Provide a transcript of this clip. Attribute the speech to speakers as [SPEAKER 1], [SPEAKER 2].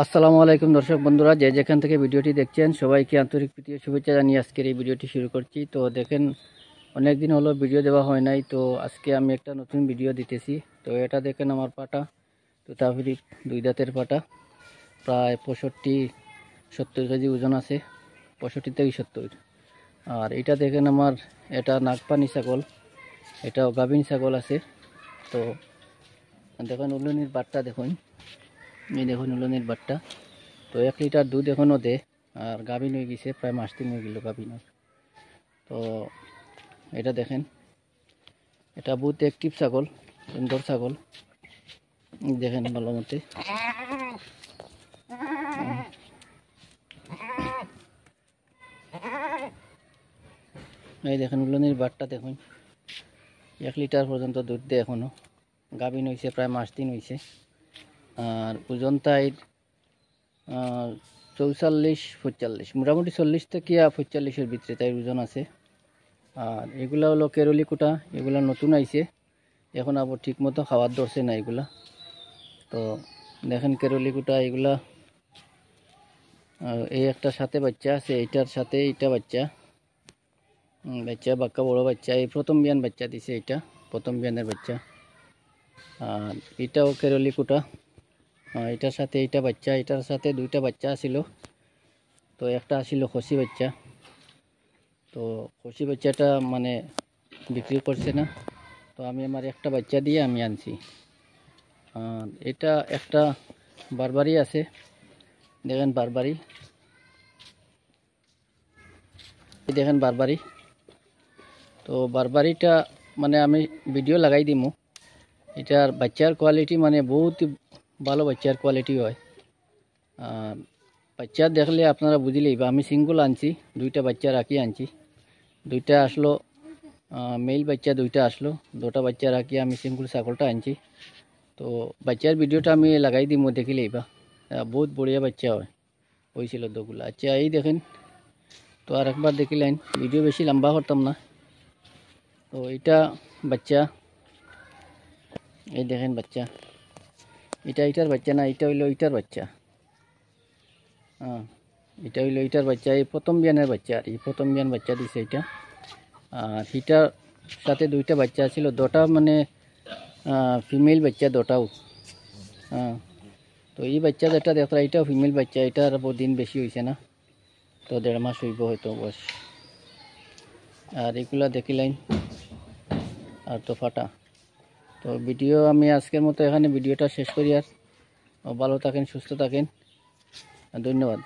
[SPEAKER 1] আসসালামু আলাইকুম দর্শক বন্ধুরা, যে যেখান থেকে ভিডিওটি দেখছেন সবাইকে আন্তরিক প্রীতি ও শুভেচ্ছা জানিয়ে আজকের এই ভিডিওটি শুরু করছি। তো দেখেন, অনেক দিন হলো ভিডিও দেওয়া হয় নাই, তো আজকে আমি একটা নতুন ভিডিও দিতেছি। তো এটা দেখেন আমার পাটা, তো তারপরে দুই দাঁতের পাটা, প্রায় 65-70 কেজি ওজন আছে, 65 থেকে 70। আর এটা দেখেন আমার, এটা নাগপানি ছাগল, এটাও গাভিন ছাগল আছে। তো দেখুন উলুনির বাটটা দেখুন, এই দেখুন উলুনির বাটটা। তো 1 লিটার দুধ এখনও দে, আর গাভিন হয়ে গেছে, প্রায় মাস 3 হয়ে গেল গাভিনের। তো এটা দেখেন, এটা বহুত অ্যাক্টিভ ছাগল, সুন্দর ছাগল, দেখেন ভালো মতে। এই দেখেন উলুনির বাটটা দেখুন, 1 লিটার পর্যন্ত দুধ দেয় এখনও, গাভিন হয়েছে প্রায় মাস 3 হয়েছে। আর ওজন তাই 44-45, মোটামুটি 40 থেকে 45-এর ভিতরে তাই ওজন আছে। আর এগুলা হলো কেরলি কুটা, এগুলা নতুন আইছে, এখন আবার ঠিক মতো খাওয়ার ধরছে না এগুলা। তো দেখেন কেরলি কুটা এগুলা, এই একটা সাথে বাচ্চা আছে, এইটার সাথে এইটা বাচ্চা, বাচ্চা বাক্কা বড় বাচ্চা, এই প্রথম বিয়ান বাচ্চা দিছে, এটা প্রথম বিয়ানের বাচ্চা। আর এটাও কেরলি কুটা, এটার সাথে এইটা বাচ্চা, এটার সাথে দুইটা বাচ্চা ছিল। তো একটা ছিল খসি বাচ্চা, তো খসি বাচ্চাটা মানে বিক্রি করছে না, তো আমি আমার একটা বাচ্চা দিয়ে আমি আনছি। আর এটা একটা বারবারি আছে, দেখেন বারবারি, দেখেন বারবারি। তো বারবারিটা মানে আমি ভিডিও লাগাই দিমু, এটার বাচ্চার কোয়ালিটি মানে বহুত ভালো বাচ্চার কোয়ালিটি হয়। আর বাচ্চা দেখলে আপনারা বুঝলেই বা, আমি সিঙ্গল আনছি, দুইটা বাচ্চা রাখি আনছি, দুইটা আসলো মেল বাচ্চা, দুইটা আসলো, দুটা বাচ্চা রাখি আমি সিঙ্গল ছাগলটা আনছি। তো বাচ্চার ভিডিওটা আমি লাগাই দিমু, দেখিলেই বা, বহুত বড়িয়া বাচ্চা হয়েছিল দোগুলা। আচ্ছা এই দেখেন, তো আর একবার দেখিলেন, ভিডিও বেশি লম্বা করতাম না। তো এটা বাচ্চা, এই দেখেন বাচ্চা, এটার বাচ্চা না, এটা হইলো এটার বাচ্চা। এটা হইলো এটার বাচ্চা, এই প্রথম বিয়ানের বাচ্চা, আর এই প্রথম বিয়ান বাচ্চা দিছে এটা। আর এটার সাথে দুইটা বাচ্চা ছিল, দুটা মানে ফিমেল বাচ্চা দুটাও। তো এই বাচ্চা যেটা দেখো, এটাও ফিমেল বাচ্চা, এটার দিন বেশি হয়েছে না, তো 1.5 মাস হইব হয়তো বয়স। আর এগুলা দেখিলেন, আর তো ফাটা। তো ভিডিও আমি আজকের মতো এখানে ভিডিওটা শেষ করি। আর ভালো থাকেন, সুস্থ থাকেন, ধন্যবাদ।